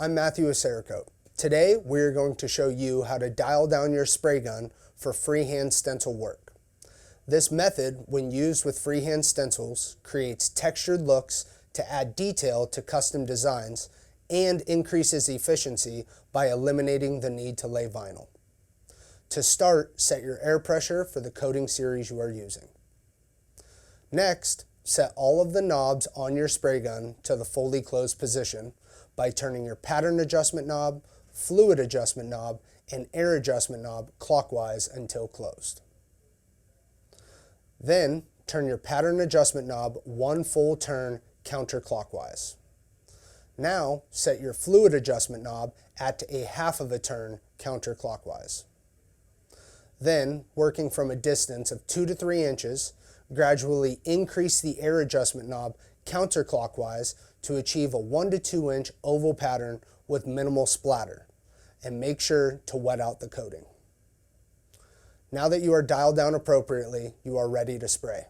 I'm Matthew with Cerakote. Today we're going to show you how to dial down your spray gun for freehand stencil work. This method, when used with freehand stencils, creates textured looks to add detail to custom designs and increases efficiency by eliminating the need to lay vinyl. To start, set your air pressure for the coating series you are using. Next, set all of the knobs on your spray gun to the fully closed position by turning your pattern adjustment knob, fluid adjustment knob, and air adjustment knob clockwise until closed. Then, turn your pattern adjustment knob one full turn counterclockwise. Now, set your fluid adjustment knob at a half of a turn counterclockwise. Then, working from a distance of 2 to 3 inches, gradually increase the air adjustment knob counterclockwise to achieve a 1 to 2 inch oval pattern with minimal splatter, and make sure to wet out the coating. Now that you are dialed down appropriately, you are ready to spray.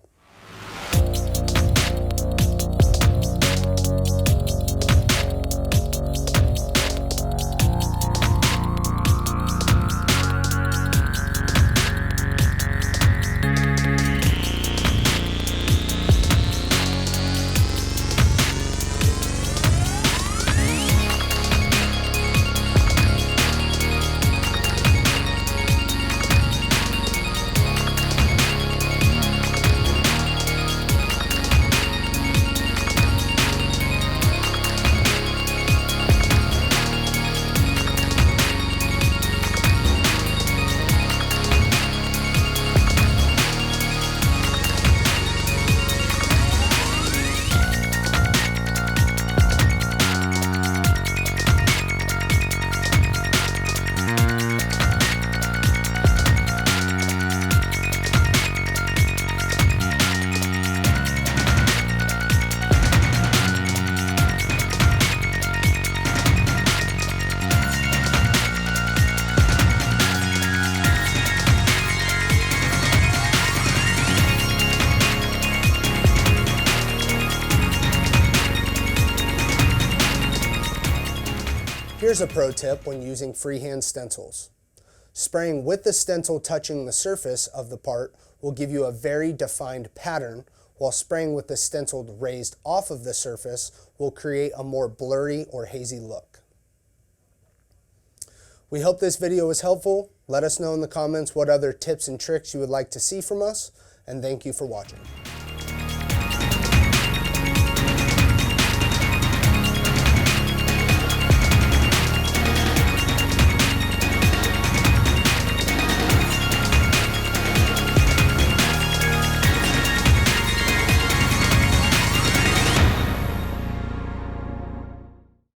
Here's a pro tip when using freehand stencils. Spraying with the stencil touching the surface of the part will give you a very defined pattern, while spraying with the stencil raised off of the surface will create a more blurry or hazy look. We hope this video was helpful. Let us know in the comments what other tips and tricks you would like to see from us, and thank you for watching.